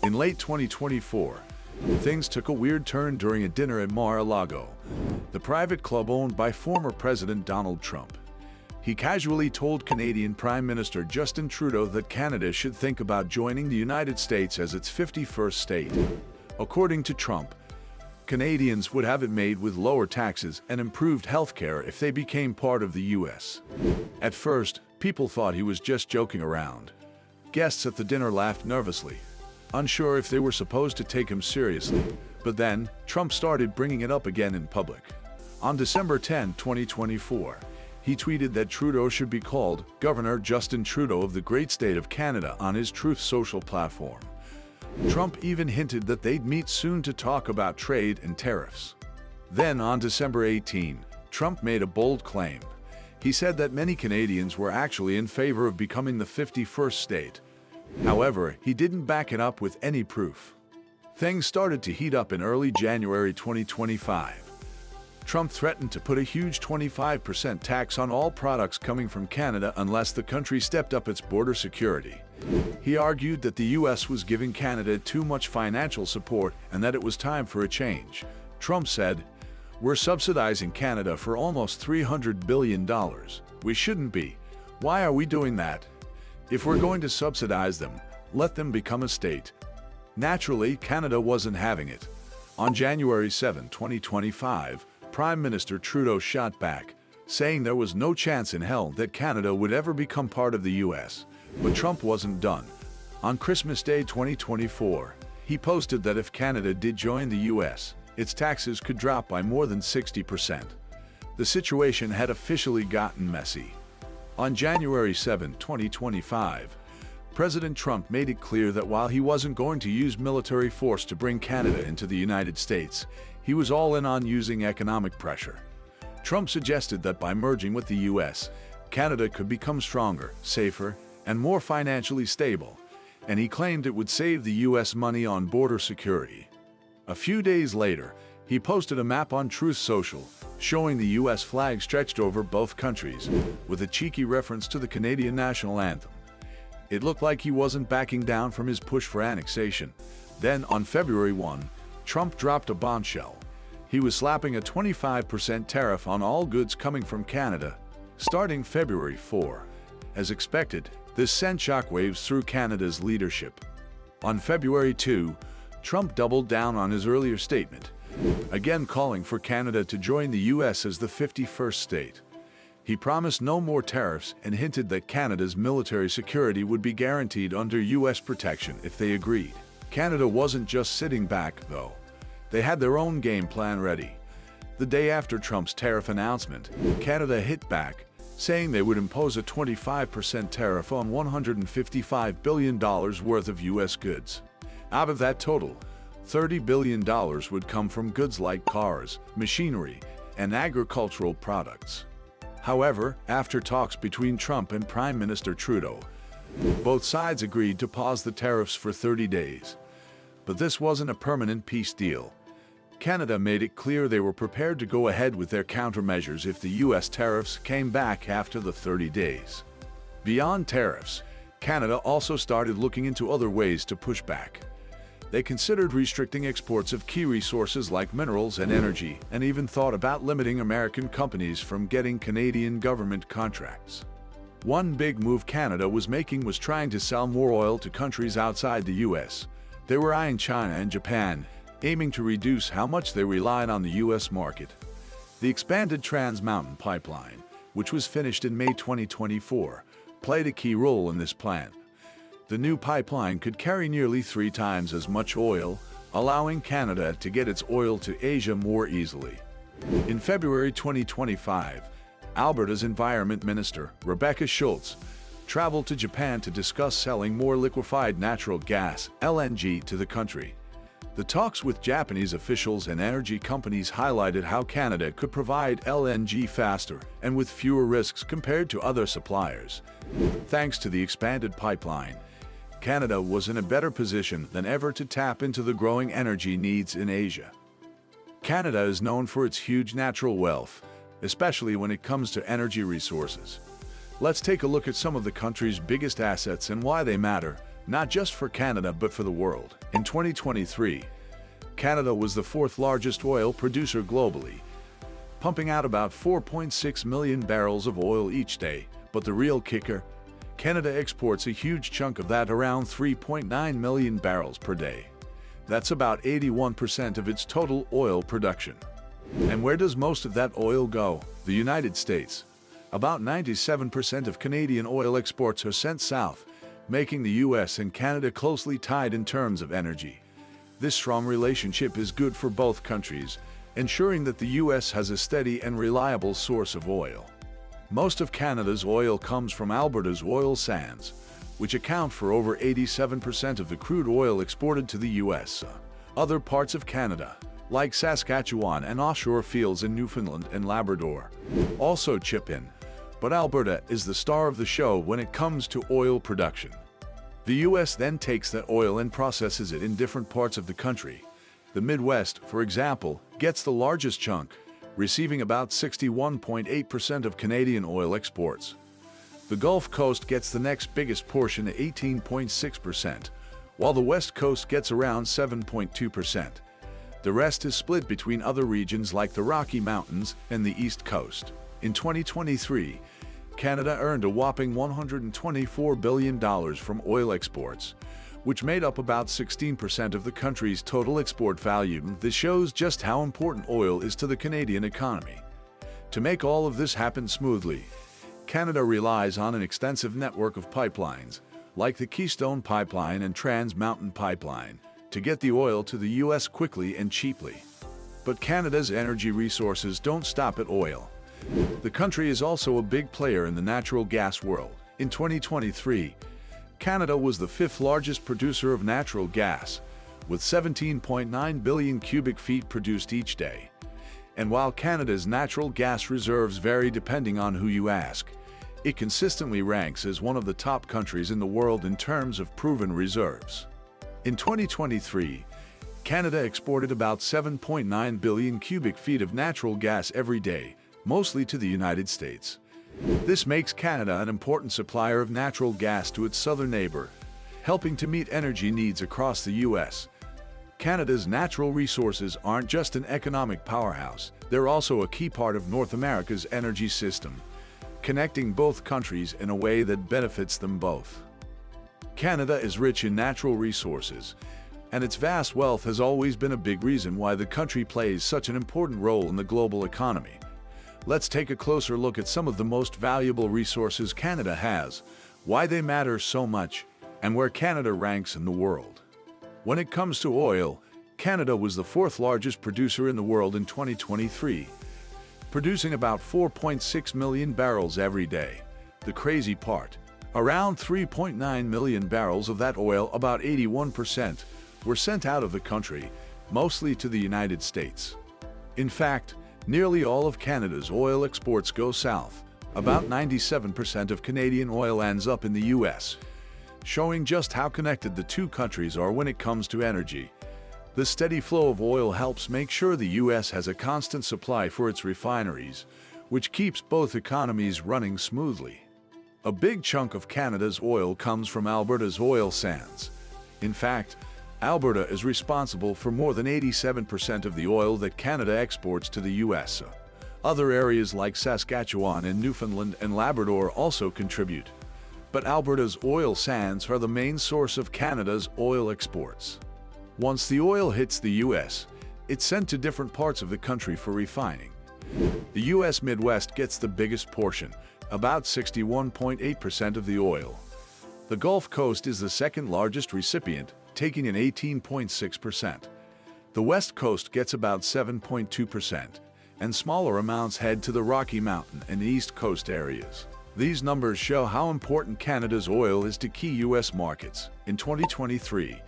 In late 2024, things took a weird turn during a dinner at Mar-a-Lago, the private club owned by former President Donald Trump. He casually told Canadian Prime Minister Justin Trudeau that Canada should think about joining the United States as its 51st state. According to Trump, Canadians would have it made with lower taxes and improved health care if they became part of the U.S. At first, people thought he was just joking around. Guests at the dinner laughed nervously, unsure if they were supposed to take him seriously. But then, Trump started bringing it up again in public. On December 10, 2024, he tweeted that Trudeau should be called Governor Justin Trudeau of the great state of Canada on his Truth Social platform. Trump even hinted that they'd meet soon to talk about trade and tariffs. Then, on December 18, Trump made a bold claim. He said that many Canadians were actually in favor of becoming the 51st state. However, he didn't back it up with any proof. Things started to heat up in early January 2025. Trump threatened to put a huge 25% tax on all products coming from Canada unless the country stepped up its border security. He argued that the U.S. was giving Canada too much financial support and that it was time for a change. Trump said, "We're subsidizing Canada for almost $300 billion. We shouldn't be. Why are we doing that? If we're going to subsidize them, let them become a state." Naturally, Canada wasn't having it. On January 7, 2025, Prime Minister Trudeau shot back, saying there was no chance in hell that Canada would ever become part of the U.S. But Trump wasn't done. On Christmas Day 2024, he posted that if Canada did join the U.S., its taxes could drop by more than 60%. The situation had officially gotten messy. On January 7, 2025, President Trump made it clear that while he wasn't going to use military force to bring Canada into the United States, he was all in on using economic pressure. Trump suggested that by merging with the U.S., Canada could become stronger, safer, and more financially stable, and he claimed it would save the U.S. money on border security. A few days later, he posted a map on Truth Social, showing the U.S. flag stretched over both countries, with a cheeky reference to the Canadian national anthem. It looked like he wasn't backing down from his push for annexation. Then, on February 1, Trump dropped a bombshell. He was slapping a 25% tariff on all goods coming from Canada, starting February 4. As expected, this sent shockwaves through Canada's leadership. On February 2, Trump doubled down on his earlier statement, again calling for Canada to join the U.S. as the 51st state. He promised no more tariffs and hinted that Canada's military security would be guaranteed under U.S. protection if they agreed. Canada wasn't just sitting back, though. They had their own game plan ready. The day after Trump's tariff announcement, Canada hit back, saying they would impose a 25% tariff on $155 billion worth of U.S. goods. Out of that total, $30 billion would come from goods like cars, machinery, and agricultural products. However, after talks between Trump and Prime Minister Trudeau, both sides agreed to pause the tariffs for 30 days. But this wasn't a permanent peace deal. Canada made it clear they were prepared to go ahead with their countermeasures if the U.S. tariffs came back after the 30 days. Beyond tariffs, Canada also started looking into other ways to push back. They considered restricting exports of key resources like minerals and energy, and even thought about limiting American companies from getting Canadian government contracts. One big move Canada was making was trying to sell more oil to countries outside the U.S. They were eyeing China and Japan, aiming to reduce how much they relied on the U.S. market. The expanded Trans Mountain Pipeline, which was finished in May 2024, played a key role in this plan. The new pipeline could carry nearly 3 times as much oil, allowing Canada to get its oil to Asia more easily. In February 2025, Alberta's Environment Minister, Rebecca Schultz, traveled to Japan to discuss selling more liquefied natural gas, LNG, to the country. The talks with Japanese officials and energy companies highlighted how Canada could provide LNG faster and with fewer risks compared to other suppliers. Thanks to the expanded pipeline, Canada was in a better position than ever to tap into the growing energy needs in Asia. Canada is known for its huge natural wealth, especially when it comes to energy resources. Let's take a look at some of the country's biggest assets and why they matter. not just for Canada but for the world. In 2023, Canada was the fourth largest oil producer globally, pumping out about 4.6 million barrels of oil each day. But the real kicker, Canada exports a huge chunk of that, around 3.9 million barrels per day. That's about 81% of its total oil production. And where does most of that oil go? The United States. About 97% of Canadian oil exports are sent south, making the US and Canada closely tied in terms of energy. This strong relationship is good for both countries, ensuring that the US has a steady and reliable source of oil. Most of Canada's oil comes from Alberta's oil sands, which account for over 87% of the crude oil exported to the US. Other parts of Canada, like Saskatchewan and offshore fields in Newfoundland and Labrador, also chip in, but Alberta is the star of the show when it comes to oil production. The US then takes that oil and processes it in different parts of the country. The Midwest, for example, gets the largest chunk, receiving about 61.8% of Canadian oil exports. The Gulf Coast gets the next biggest portion at 18.6%, while the West Coast gets around 7.2%. The rest is split between other regions like the Rocky Mountains and the East Coast. In 2023, Canada earned a whopping $124 billion from oil exports, which made up about 16% of the country's total export value. This shows just how important oil is to the Canadian economy. To make all of this happen smoothly, Canada relies on an extensive network of pipelines, like the Keystone Pipeline and Trans Mountain Pipeline, to get the oil to the US quickly and cheaply. But Canada's energy resources don't stop at oil. The country is also a big player in the natural gas world. In 2023, Canada was the fifth largest producer of natural gas, with 17.9 billion cubic feet produced each day. And while Canada's natural gas reserves vary depending on who you ask, it consistently ranks as one of the top countries in the world in terms of proven reserves. In 2023, Canada exported about 7.9 billion cubic feet of natural gas every day, mostly to the United States. This makes Canada an important supplier of natural gas to its southern neighbor, helping to meet energy needs across the US. Canada's natural resources aren't just an economic powerhouse, they're also a key part of North America's energy system, connecting both countries in a way that benefits them both. Canada is rich in natural resources, and its vast wealth has always been a big reason why the country plays such an important role in the global economy. Let's take a closer look at some of the most valuable resources Canada has, why they matter so much, and where Canada ranks in the world. When it comes to oil, Canada was the fourth largest producer in the world in 2023, producing about 4.6 million barrels every day. The crazy part, around 3.9 million barrels of that oil, about 81%, were sent out of the country, mostly to the United States. In fact, nearly all of Canada's oil exports go south. About 97% of Canadian oil ends up in the US, showing just how connected the two countries are when it comes to energy. The steady flow of oil helps make sure the US has a constant supply for its refineries, which keeps both economies running smoothly. A big chunk of Canada's oil comes from Alberta's oil sands. In fact, Alberta is responsible for more than 87% of the oil that Canada exports to the US. Other areas like Saskatchewan and Newfoundland and Labrador also contribute. But Alberta's oil sands are the main source of Canada's oil exports. Once the oil hits the US, it's sent to different parts of the country for refining. The US Midwest gets the biggest portion, about 61.8% of the oil. The Gulf Coast is the second largest recipient, taking in 18.6%. The West Coast gets about 7.2%, and smaller amounts head to the Rocky Mountain and East Coast areas. These numbers show how important Canada's oil is to key U.S. markets. In 2023,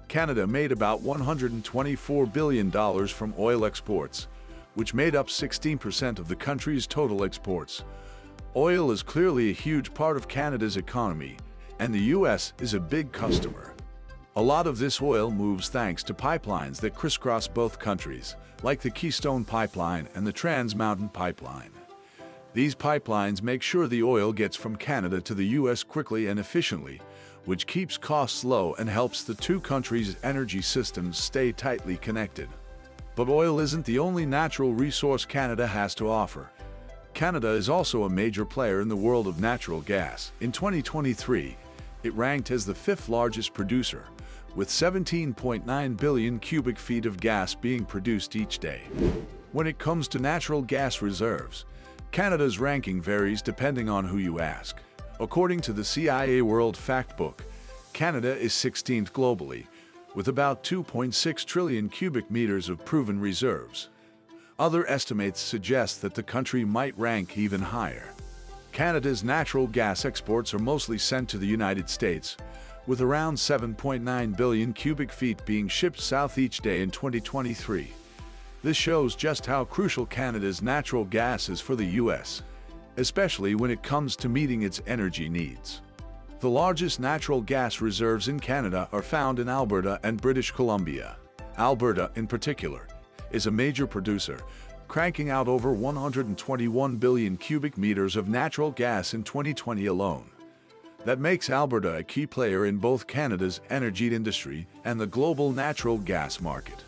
Canada made about $124 billion from oil exports, which made up 16% of the country's total exports. Oil is clearly a huge part of Canada's economy, and the U.S. is a big customer. A lot of this oil moves thanks to pipelines that crisscross both countries, like the Keystone Pipeline and the Trans Mountain Pipeline. These pipelines make sure the oil gets from Canada to the U.S. quickly and efficiently, which keeps costs low and helps the two countries' energy systems stay tightly connected. But oil isn't the only natural resource Canada has to offer. Canada is also a major player in the world of natural gas. In 2023, it ranked as the fifth largest producer, with 17.9 billion cubic feet of gas being produced each day. When it comes to natural gas reserves, Canada's ranking varies depending on who you ask. According to the CIA World Factbook, Canada is 16th globally, with about 2.6 trillion cubic meters of proven reserves. Other estimates suggest that the country might rank even higher. Canada's natural gas exports are mostly sent to the United States, with around 7.9 billion cubic feet being shipped south each day in 2023. This shows just how crucial Canada's natural gas is for the U.S., especially when it comes to meeting its energy needs. The largest natural gas reserves in Canada are found in Alberta and British Columbia. Alberta, in particular, is a major producer, cranking out over 121 billion cubic meters of natural gas in 2020 alone. That makes Alberta a key player in both Canada's energy industry and the global natural gas market.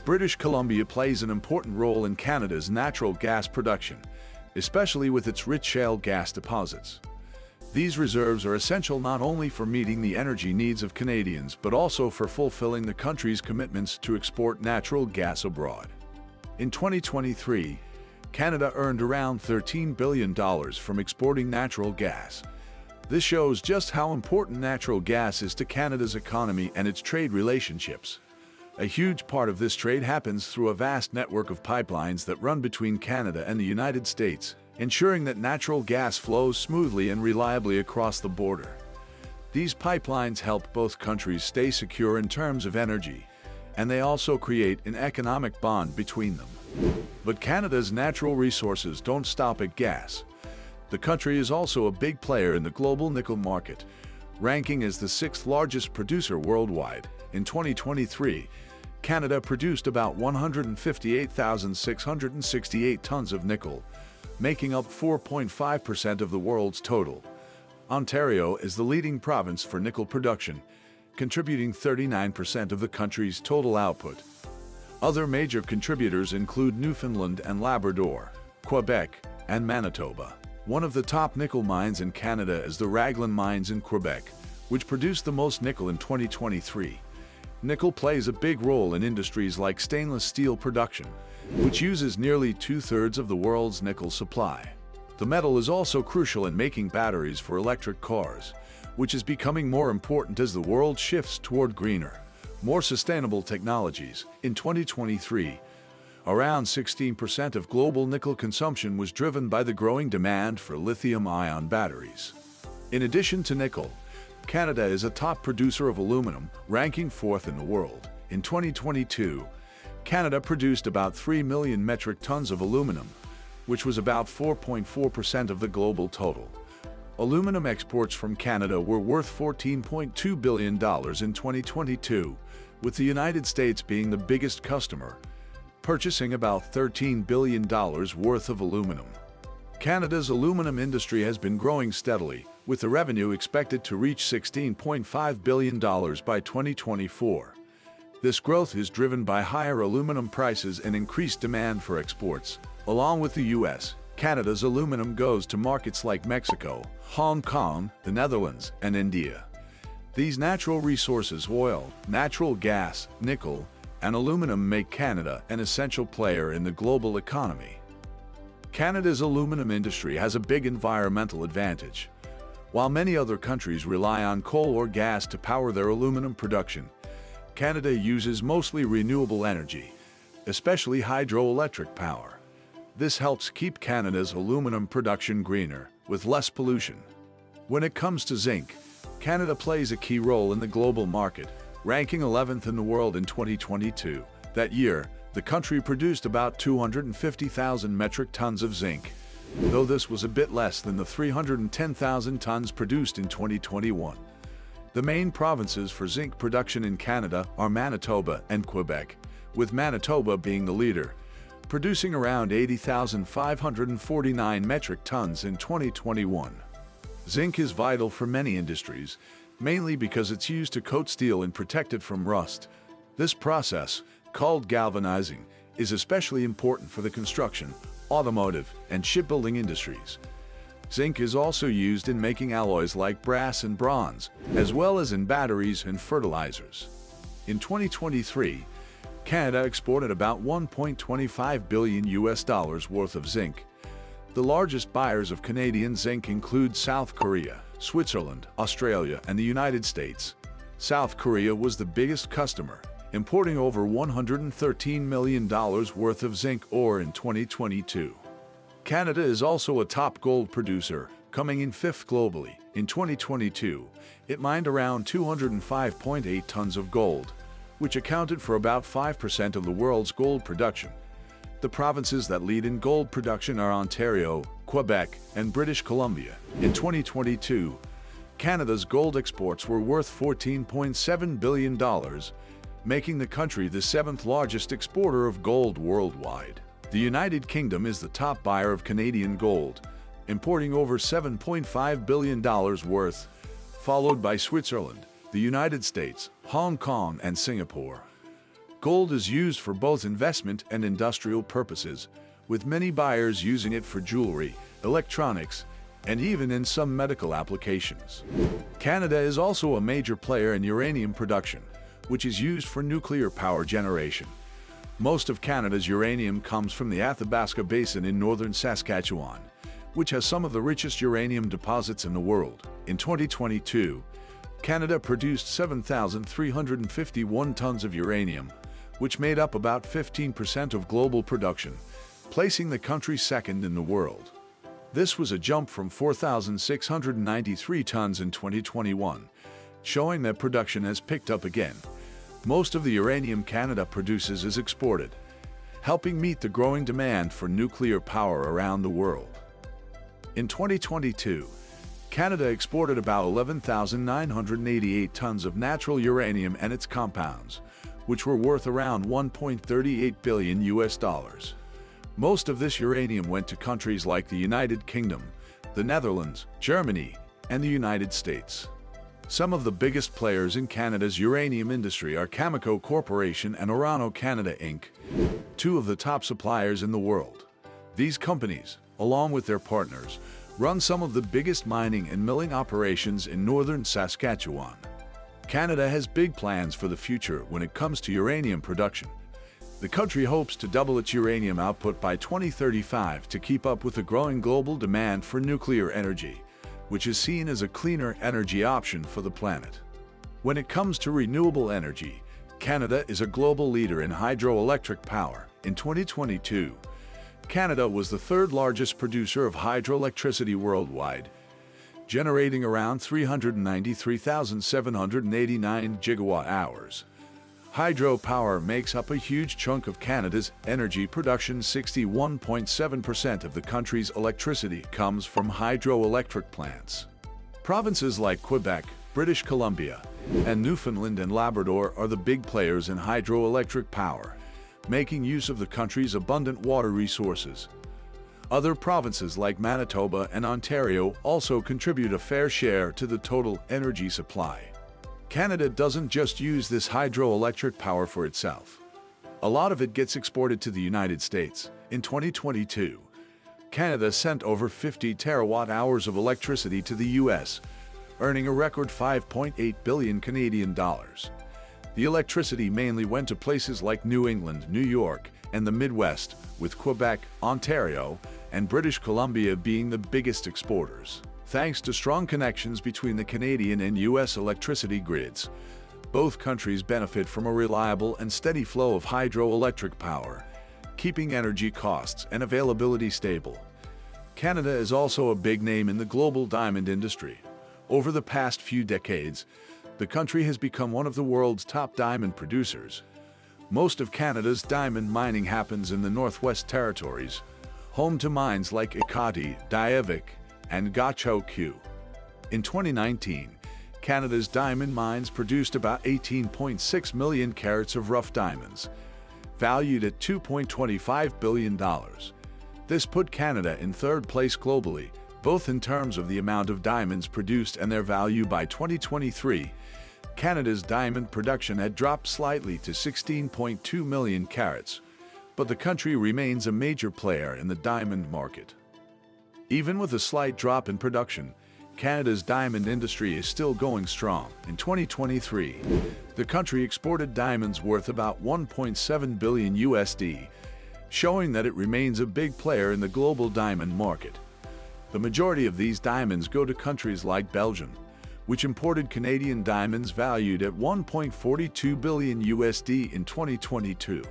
British Columbia plays an important role in Canada's natural gas production, especially with its rich shale gas deposits. These reserves are essential not only for meeting the energy needs of Canadians, but also for fulfilling the country's commitments to export natural gas abroad. In 2023, Canada earned around $13 billion from exporting natural gas. This shows just how important natural gas is to Canada's economy and its trade relationships. A huge part of this trade happens through a vast network of pipelines that run between Canada and the United States, ensuring that natural gas flows smoothly and reliably across the border. These pipelines help both countries stay secure in terms of energy, and they also create an economic bond between them. But Canada's natural resources don't stop at gas. The country is also a big player in the global nickel market, ranking as the sixth largest producer worldwide. In 2023, Canada produced about 158,668 tons of nickel, making up 4.5% of the world's total. Ontario is the leading province for nickel production, contributing 39% of the country's total output. Other major contributors include Newfoundland and Labrador, Quebec, and Manitoba. One of the top nickel mines in Canada is the Raglan mines in Quebec, which produced the most nickel in 2023. Nickel plays a big role in industries like stainless steel production, which uses nearly two-thirds of the world's nickel supply. The metal is also crucial in making batteries for electric cars, which is becoming more important as the world shifts toward greener, more sustainable technologies. In 2023, around 16% of global nickel consumption was driven by the growing demand for lithium-ion batteries. In addition to nickel, Canada is a top producer of aluminum, ranking fourth in the world. In 2022, Canada produced about 3 million metric tons of aluminum, which was about 4.4% of the global total. Aluminum exports from Canada were worth $14.2 billion in 2022, with the United States being the biggest customer, purchasing about $13 billion worth of aluminum. Canada's aluminum industry has been growing steadily, with the revenue expected to reach $16.5 billion by 2024. This growth is driven by higher aluminum prices and increased demand for exports. Along with the U.S., Canada's aluminum goes to markets like Mexico, Hong Kong, the Netherlands, and India. These natural resources, oil, natural gas, nickel, and aluminum, make Canada an essential player in the global economy. Canada's aluminum industry has a big environmental advantage. While many other countries rely on coal or gas to power their aluminum production, Canada uses mostly renewable energy, especially hydroelectric power. This helps keep Canada's aluminum production greener, with less pollution. When it comes to zinc, Canada plays a key role in the global market, ranking 11th in the world in 2022. That year, the country produced about 250,000 metric tons of zinc, though this was a bit less than the 310,000 tons produced in 2021. The main provinces for zinc production in Canada are Manitoba and Quebec, with Manitoba being the leader, producing around 80,549 metric tons in 2021. Zinc is vital for many industries, mainly because it's used to coat steel and protect it from rust. This process, called galvanizing, is especially important for the construction, automotive, and shipbuilding industries. Zinc is also used in making alloys like brass and bronze, as well as in batteries and fertilizers. In 2023, Canada exported about $1.25 billion worth of zinc. The largest buyers of Canadian zinc include South Korea, Switzerland, Australia, and the United States. South Korea was the biggest customer, importing over $113 million worth of zinc ore in 2022. Canada is also a top gold producer, coming in fifth globally. In 2022, it mined around 205.8 tons of gold, which accounted for about 5% of the world's gold production. The provinces that lead in gold production are Ontario, Quebec, and British Columbia. In 2022, Canada's gold exports were worth $14.7 billion, making the country the seventh largest exporter of gold worldwide. The United Kingdom is the top buyer of Canadian gold, importing over $7.5 billion worth, followed by Switzerland, the United States, Hong Kong, and Singapore. Gold is used for both investment and industrial purposes, with many buyers using it for jewelry, electronics, and even in some medical applications. Canada is also a major player in uranium production, which is used for nuclear power generation. Most of Canada's uranium comes from the Athabasca Basin in northern Saskatchewan, which has some of the richest uranium deposits in the world. In 2022, Canada produced 7,351 tons of uranium, which made up about 15% of global production, placing the country second in the world. This was a jump from 4,693 tons in 2021, showing that production has picked up again. Most of the uranium Canada produces is exported, helping meet the growing demand for nuclear power around the world. In 2022, Canada exported about 11,988 tons of natural uranium and its compounds, which were worth around $1.38 billion. Most of this uranium went to countries like the United Kingdom, the Netherlands, Germany, and the United States. Some of the biggest players in Canada's uranium industry are Cameco Corporation and Orano Canada Inc., two of the top suppliers in the world. These companies, along with their partners, run some of the biggest mining and milling operations in northern Saskatchewan. Canada has big plans for the future when it comes to uranium production. The country hopes to double its uranium output by 2035 to keep up with the growing global demand for nuclear energy, which is seen as a cleaner energy option for the planet. When it comes to renewable energy, Canada is a global leader in hydroelectric power. In 2022, Canada was the third largest producer of hydroelectricity worldwide, generating around 393,789 gigawatt-hours. Hydropower makes up a huge chunk of Canada's energy production. 61.7% of the country's electricity comes from hydroelectric plants. Provinces like Quebec, British Columbia, and Newfoundland and Labrador are the big players in hydroelectric power, making use of the country's abundant water resources. Other provinces like Manitoba and Ontario also contribute a fair share to the total energy supply. Canada doesn't just use this hydroelectric power for itself. A lot of it gets exported to the United States. In 2022, Canada sent over 50 terawatt-hours of electricity to the U.S., earning a record $5.8 billion Canadian dollars. The electricity mainly went to places like New England, New York, and the Midwest, with Quebec, Ontario, and British Columbia being the biggest exporters. Thanks to strong connections between the Canadian and U.S. electricity grids, both countries benefit from a reliable and steady flow of hydroelectric power, keeping energy costs and availability stable. Canada is also a big name in the global diamond industry. Over the past few decades, the country has become one of the world's top diamond producers. Most of Canada's diamond mining happens in the Northwest Territories, home to mines like Ekati, Diavik, and Gahcho-Q. In 2019, Canada's diamond mines produced about 18.6 million carats of rough diamonds, valued at $2.25 billion. This put Canada in third place globally, both in terms of the amount of diamonds produced and their value. By 2023, Canada's diamond production had dropped slightly to 16.2 million carats, but the country remains a major player in the diamond market. Even with a slight drop in production, Canada's diamond industry is still going strong. In 2023, the country exported diamonds worth about $1.7 billion USD, showing that it remains a big player in the global diamond market. The majority of these diamonds go to countries like Belgium, which imported Canadian diamonds valued at $1.42 billion USD in 2022.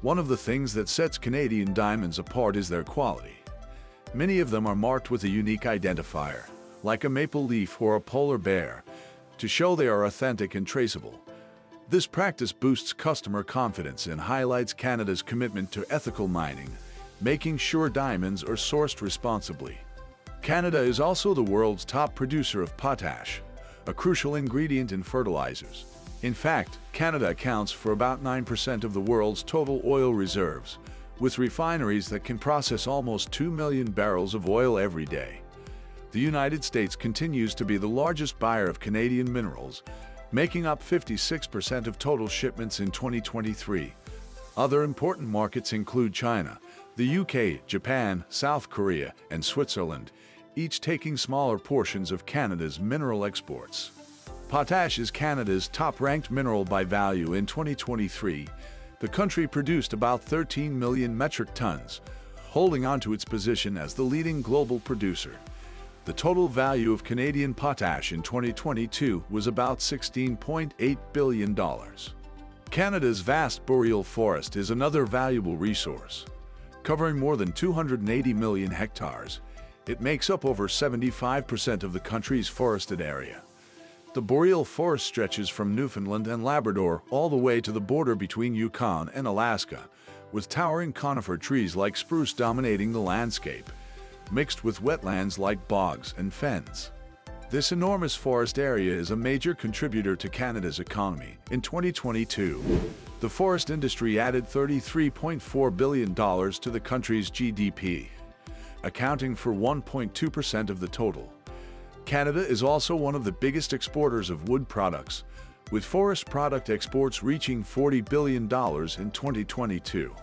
One of the things that sets Canadian diamonds apart is their quality. Many of them are marked with a unique identifier, like a maple leaf or a polar bear, to show they are authentic and traceable. This practice boosts customer confidence and highlights Canada's commitment to ethical mining, making sure diamonds are sourced responsibly. Canada is also the world's top producer of potash, a crucial ingredient in fertilizers. In fact, Canada accounts for about 9% of the world's total oil reserves, with refineries that can process almost 2 million barrels of oil every day. The United States continues to be the largest buyer of Canadian minerals, making up 56% of total shipments in 2023. Other important markets include China, the UK, Japan, South Korea, and Switzerland, each taking smaller portions of Canada's mineral exports. Potash is Canada's top-ranked mineral by value. In 2023, the country produced about 13 million metric tons, holding on to its position as the leading global producer. The total value of Canadian potash in 2022 was about $16.8 billion. Canada's vast boreal forest is another valuable resource. Covering more than 280 million hectares, it makes up over 75% of the country's forested area. The boreal forest stretches from Newfoundland and Labrador all the way to the border between Yukon and Alaska, with towering conifer trees like spruce dominating the landscape, mixed with wetlands like bogs and fens. This enormous forest area is a major contributor to Canada's economy. In 2022, the forest industry added $33.4 billion to the country's GDP, accounting for 1.2% of the total. Canada is also one of the biggest exporters of wood products, with forest product exports reaching $40 billion in 2022.